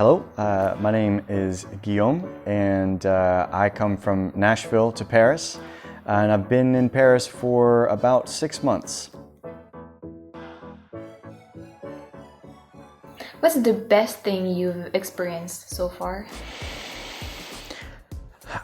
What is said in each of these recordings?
Hello, my name is Guillaume, and I come from Nashville to Paris, and I've been in Paris for about 6 months. What's the best thing you've experienced so far?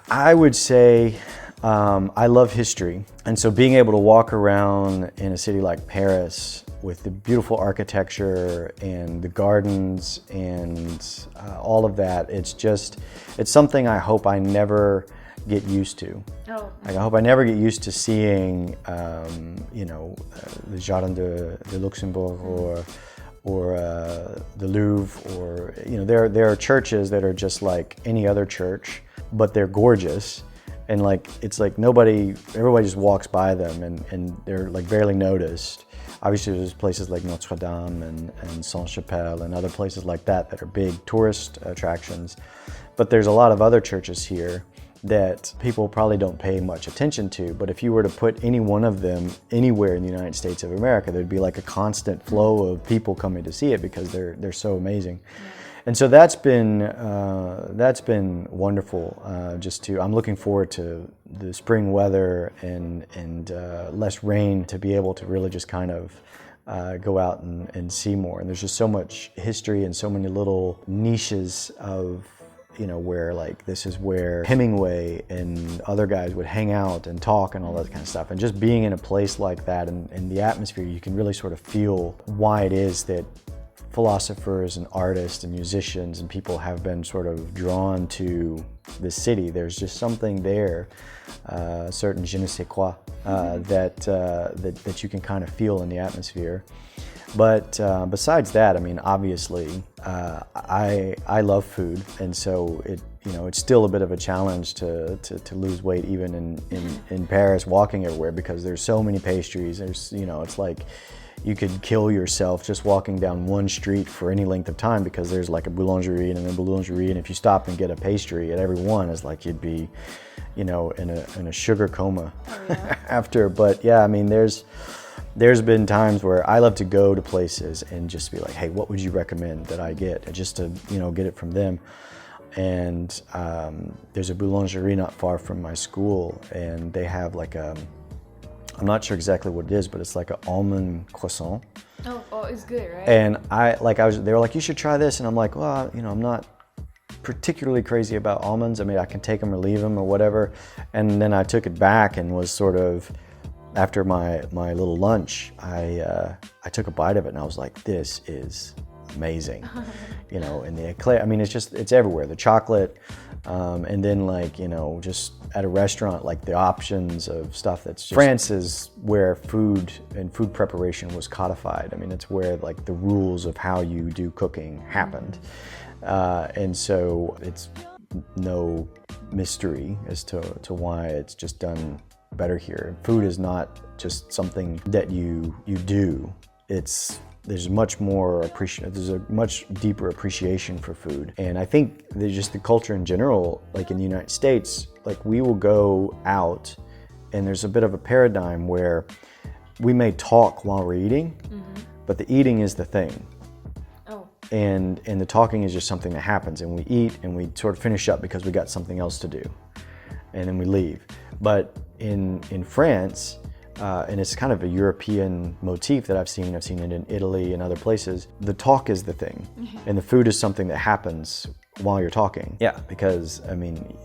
I would say I love history, and so being able to walk around in a city like Paris with the beautiful architecture and the gardens and all of that, it's something I hope I never get used to. Oh. Like, I hope I never get used to seeing, the Jardin de Luxembourg or the Louvre, or there are churches that are just like any other church, but they're gorgeous, and it's like everybody just walks by them, and they're like barely noticed. Obviously, there's places like Notre Dame and Saint-Chapelle and other places like that are big tourist attractions, but there's a lot of other churches here that people probably don't pay much attention to. But if you were to put any one of them anywhere in the United States of America, there'd be like a constant flow of people coming to see it because they're so amazing. And so that's been wonderful. I'm looking forward to the spring weather and less rain to be able to really just kind of go out and see more. And there's just so much history and so many little niches of where this is where Hemingway and other guys would hang out and talk and all that kind of stuff. And just being in a place like that and the atmosphere, you can really sort of feel why it is that philosophers and artists and musicians and people have been sort of drawn to this city. There's just something there, certain je ne sais quoi, that you can kind of feel in the atmosphere. But besides that, I mean, obviously, I love food, and so it's still a bit of a challenge to lose weight even in Paris, walking everywhere, because there's so many pastries. There's it's like you could kill yourself just walking down one street for any length of time, because there's like a boulangerie and a boulangerie, and if you stop and get a pastry at every one, it's like you'd be in a sugar coma. Oh, yeah. After. But yeah, I mean, there's been times where I love to go to places and just be like, hey, what would you recommend that I get? And just to get it from them. And there's a boulangerie not far from my school, and they have like I'm not sure exactly what it is, but it's like an almond croissant. Oh, it's good, right? And they were like, you should try this, and I'm like, well, I'm not particularly crazy about almonds. I mean, I can take them or leave them or whatever. And then I took it back and was sort of, after my little lunch, I took a bite of it and I was like, this is amazing. And the eclair, I mean, it's everywhere. The chocolate, and then just at a restaurant, like the options of stuff France is where food and food preparation was codified. I mean, it's where like the rules of how you do cooking happened. And so it's no mystery as to why it's just done better here. Food is not just something that you do. There's a much deeper appreciation for food. And I think there's just the culture in general, like in the United States, like we will go out and there's a bit of a paradigm where we may talk while we're eating, but the eating is the thing. Oh. And the talking is just something that happens, and we eat and we sort of finish up because we got something else to do, and then we leave. But in France, and it's kind of a European motif that I've seen it in Italy and other places, the talk is the thing, and the food is something that happens while you're talking. Yeah, because I mean,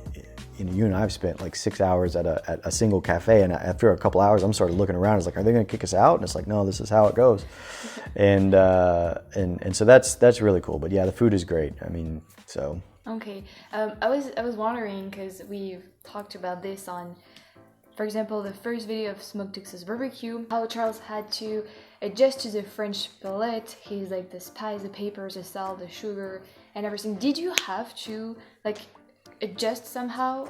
you and I have spent like 6 hours at a single cafe, and after a couple hours, I'm sort of looking around. It's like, are they going to kick us out? And it's like, no, this is how it goes. And so that's really cool. But yeah, the food is great. I mean, so. Okay, I was wondering, because we've talked about this on, for example, the first video of Smoked Texas Barbecue, how Charles had to adjust to the French palate. He's like the spice, the peppers, the salt, the sugar, and everything. Did you have to adjust somehow?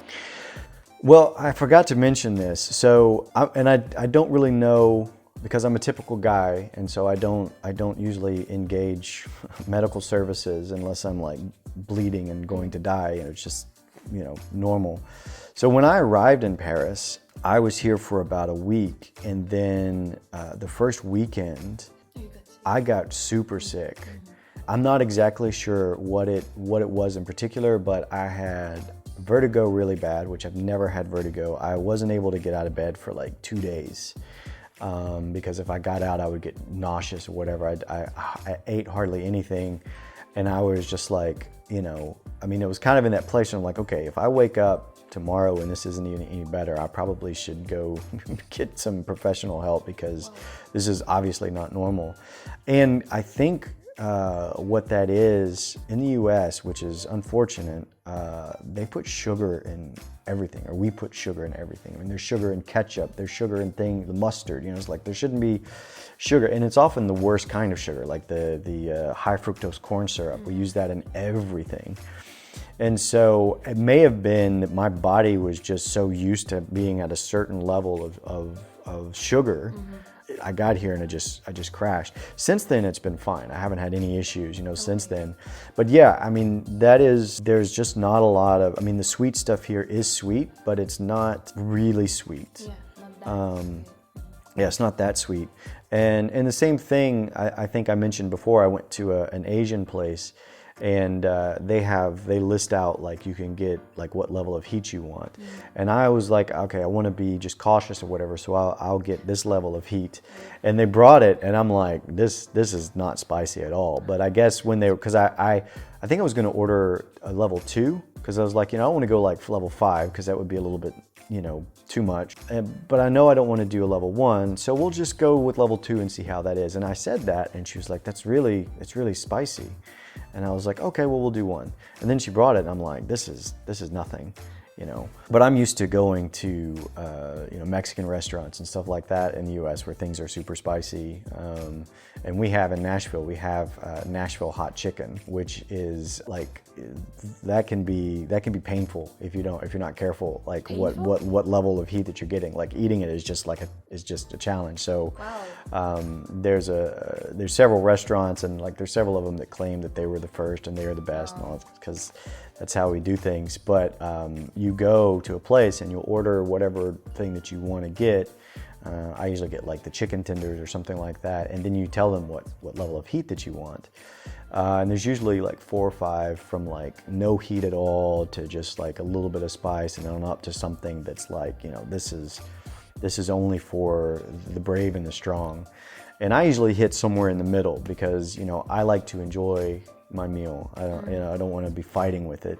Well, I forgot to mention this. So, I don't really know, because I'm a typical guy, and so I don't usually engage medical services unless I'm like bleeding and going to die, and it's just normal. So when I arrived in Paris, I was here for about a week, and then the first weekend I got super sick. I'm not exactly sure what it was in particular, but I had vertigo really bad, which I've never had vertigo. I wasn't able to get out of bed for like 2 days because if I got out, I would get nauseous or whatever. I ate hardly anything, and I was just like, you know, I mean, it was kind of in that place where I'm like, okay, if I wake up tomorrow and this isn't even any better, I probably should go get some professional help because this is obviously not normal. And I think what that is in the US, which is unfortunate, they put sugar in everything, or we put sugar in everything. I mean, there's sugar in ketchup, there's sugar in the mustard, you know, it's like there shouldn't be sugar, and it's often the worst kind of sugar, like the high fructose corn syrup. We use that in everything. And so it may have been that my body was just so used to being at a certain level of sugar. I got here and I just crashed. Since then, it's been fine. I haven't had any issues, you know, since then. But yeah, I mean, there's just not a lot of, I mean, the sweet stuff here is sweet, but it's not really sweet. Yeah, not that sweet. Yeah, it's not that sweet. And the same thing, I think I mentioned before, I went to an Asian place, and they list out like you can get like what level of heat you want. And I was like, okay, I want to be just cautious or whatever, so I'll get this level of heat. And they brought it, and I'm like, this is not spicy at all. But I guess when because I think I was going to order a level 2, because I was like, you know, I want to go like level 5 because that would be a little bit, you know, too much. But I know I don't want to do a level 1, so we'll just go with level 2 and see how that is. And I said that, and she was like, it's really spicy. And I was like, okay, well, we'll do 1. And then she brought it, and I'm like, this is nothing, you know. But I'm used to going to, you know, Mexican restaurants and stuff like that in the U.S. where things are super spicy. And we have in Nashville, Nashville hot chicken, which is like, that can be painful if you're not careful, like what level of heat that you're getting. Like eating it is just a challenge. So there's several restaurants, and like there's several of them that claim that they were the first and they are the best, and all, because that's how we do things. But you go to a place and you'll order whatever thing that you want to get. I usually get like the chicken tenders or something like that, and then you tell them what level of heat that you want. And there's usually like 4 or 5, from like no heat at all to just like a little bit of spice, and then up to something that's like, you know, this is only for the brave and the strong. And I usually hit somewhere in the middle because, you know, I like to enjoy my meal. I don't want to be fighting with it.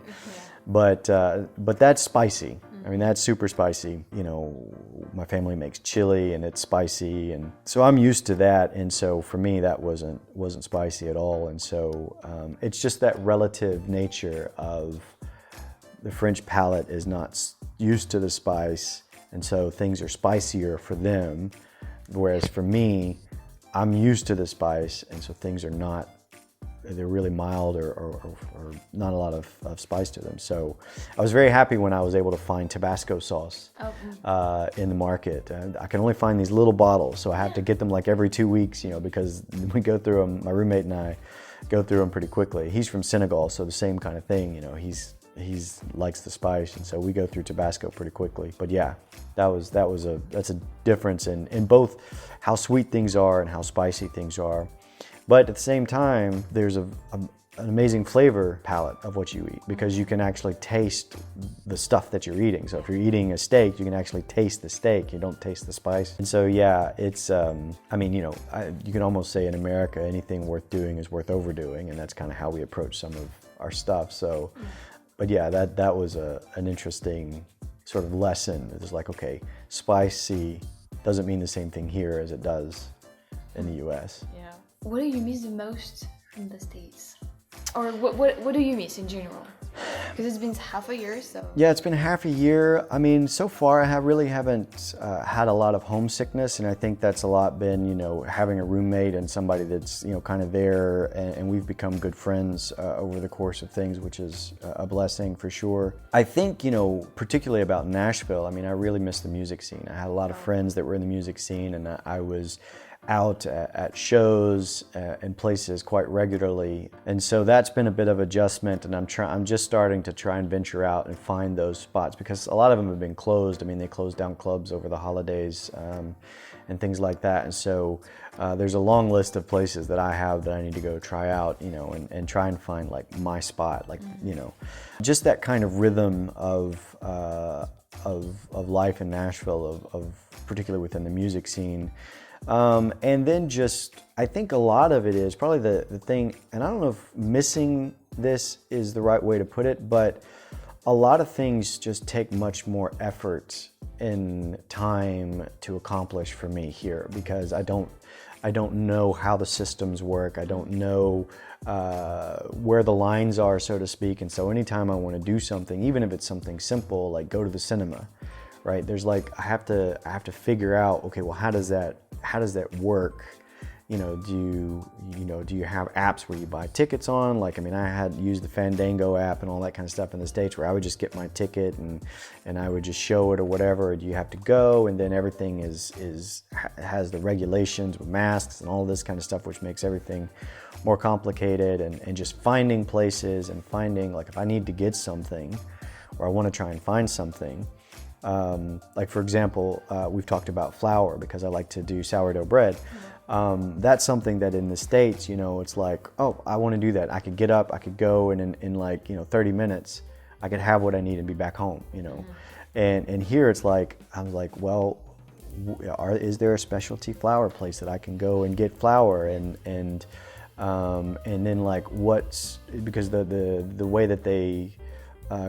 But that's spicy. I mean, that's super spicy. You know, my family makes chili and it's spicy, and so I'm used to that. And so for me, that wasn't spicy at all. And so it's just that relative nature of the French palate is not used to the spice, and so things are spicier for them. Whereas for me, I'm used to the spice, and so things are not. They're really mild or not a lot of spice to them. So I was very happy when I was able to find Tabasco sauce in the market. And I can only find these little bottles, so I have to get them like every 2 weeks, you know, because we go through them, my roommate and I go through them pretty quickly. He's from Senegal, so the same kind of thing, you know, he's likes the spice, and so we go through Tabasco pretty quickly. But yeah, that's a difference in both how sweet things are and how spicy things are. But at the same time, there's an amazing flavor palette of what you eat, because you can actually taste the stuff that you're eating. So if you're eating a steak, you can actually taste the steak. You don't taste the spice. And so yeah, it's, I mean, you know, you can almost say in America, anything worth doing is worth overdoing, and that's kind of how we approach some of our stuff. So, but yeah, that was an interesting sort of lesson. It's like, okay, spicy doesn't mean the same thing here as it does in the US. Yeah. What do you miss the most from the States? Or what do you miss in general? Because it's been half a year, so... Yeah, it's been half a year. I mean, so far I really haven't had a lot of homesickness, and I think that's a lot been, you know, having a roommate and somebody that's, you know, kind of there, and we've become good friends over the course of things, which is a blessing for sure. I think, you know, particularly about Nashville, I mean, I really miss the music scene. I had a lot of friends that were in the music scene, and I was out at shows and places quite regularly, and so that's been a bit of adjustment, and I'm just starting to try and venture out and find those spots, because a lot of them have been closed. I mean, they closed down clubs over the holidays and things like that, and so there's a long list of places that I have that I need to go try out, you know, and try and find like my spot, like, you know, just that kind of rhythm of life in Nashville, of particularly within the music scene. And then just, I think a lot of it is probably the thing, and I don't know if missing this is the right way to put it, but a lot of things just take much more effort and time to accomplish for me here, because I don't know how the systems work. I don't know where the lines are, so to speak. And so anytime I want to do something, even if it's something simple, like go to the cinema, right? There's like, I have to figure out, okay, well, how does that work? You know, do you have apps where you buy tickets on? Like, I mean, I had used the Fandango app and all that kind of stuff in the States, where I would just get my ticket and I would just show it or whatever. Or do you have to go? And then everything has the regulations with masks and all this kind of stuff, which makes everything more complicated. And just finding places and finding, like, if I need to get something or I want to try and find something, like for example, we've talked about flour because I like to do sourdough bread. That's something that in the States, you know, it's like, oh, I want to do that. I could get up, I could go, and in like, you know, 30 minutes, I could have what I need and be back home, you know. And here it's like, I was like, well, is there a specialty flour place that I can go and get flour and then like because the way that they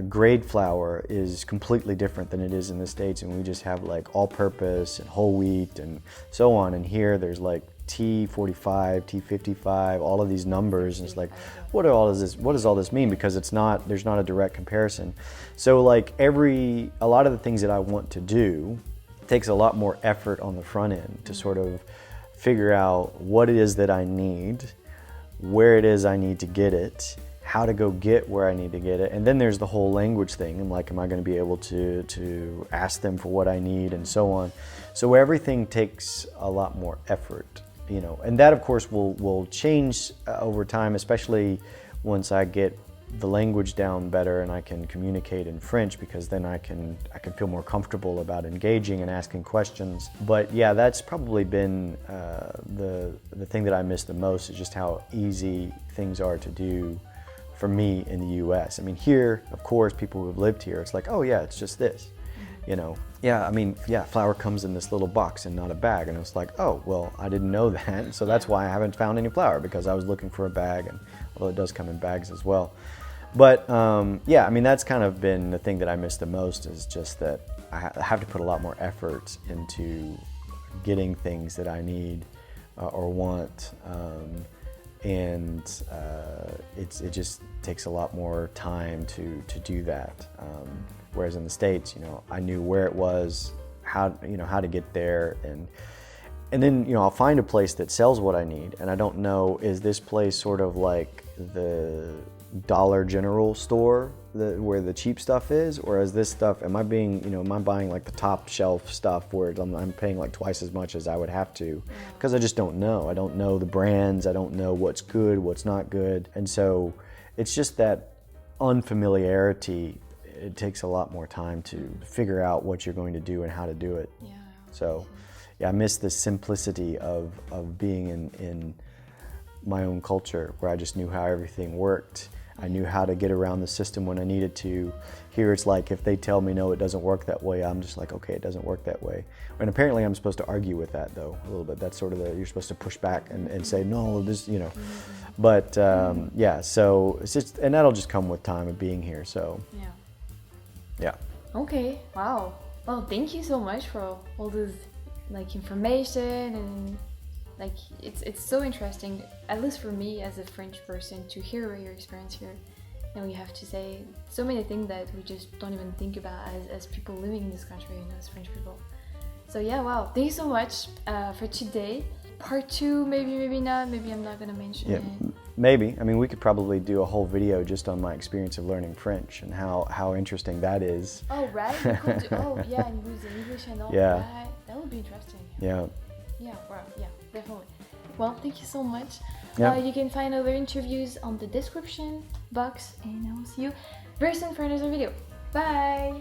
grade flour is completely different than it is in the States, and we just have like all-purpose and whole wheat and so on. And here there's like T45, T55, all of these numbers, and it's like, what does all this mean? Because there's not a direct comparison. So like a lot of the things that I want to do takes a lot more effort on the front end to sort of figure out what it is that I need, where it is I need to get it, how to go get where I need to get it. And then there's the whole language thing, and like, am I going to be able to ask them for what I need and so on. So everything takes a lot more effort, you know, and that of course will change over time, especially once I get the language down better and I can communicate in French, because then I can feel more comfortable about engaging and asking questions. But yeah, that's probably been the thing that I miss the most, is just how easy things are to do for me in the US. I mean, here, of course, people who have lived here, it's like, oh yeah, it's just this, you know. Yeah, I mean, yeah, flour comes in this little box and not a bag. And it's like, oh, well, I didn't know that. So that's why I haven't found any flour, because I was looking for a bag, and although it does come in bags as well. But yeah, I mean, that's kind of been the thing that I miss the most, is just that I have to put a lot more effort into getting things that I need or want. And it just takes a lot more time to do that. Whereas in the States, you know, I knew where it was, how to get there, and then, you know, I'll find a place that sells what I need, and I don't know, is this place sort of like the Dollar General store where the cheap stuff is, or is this stuff, am I buying like the top shelf stuff where I'm paying like twice as much as I would have to, because I just don't know. I don't know the brands, I don't know what's good, what's not good. And so it's just that unfamiliarity. It takes a lot more time to figure out what you're going to do and how to do it. Yeah. So yeah, I miss the simplicity of being in my own culture, where I just knew how everything worked. I knew how to get around the system when I needed to. Here it's like, if they tell me no, it doesn't work that way, I'm just like, okay, it doesn't work that way. And apparently I'm supposed to argue with that though, a little bit. That's sort of you're supposed to push back and say, no, this, you know. But yeah, so it's just, and that'll just come with time of being here, so. Yeah. Okay, wow. Well, thank you so much for all this like information, and like it's so interesting, at least for me as a French person, to hear your experience here. And we have to say so many things that we just don't even think about as people living in this country, you know, as French people. So yeah, wow, thank you so much for today. Part 2, maybe not, maybe I'm not gonna mention it. Maybe. I mean, we could probably do a whole video just on my experience of learning French and how interesting that is. Oh, right? You could do, oh, yeah, and with English and all that. That would be interesting. Yeah. Yeah, wow, yeah, definitely. Well, thank you so much. Yeah. You can find other interviews on the description box, and I will see you very soon for another video. Bye!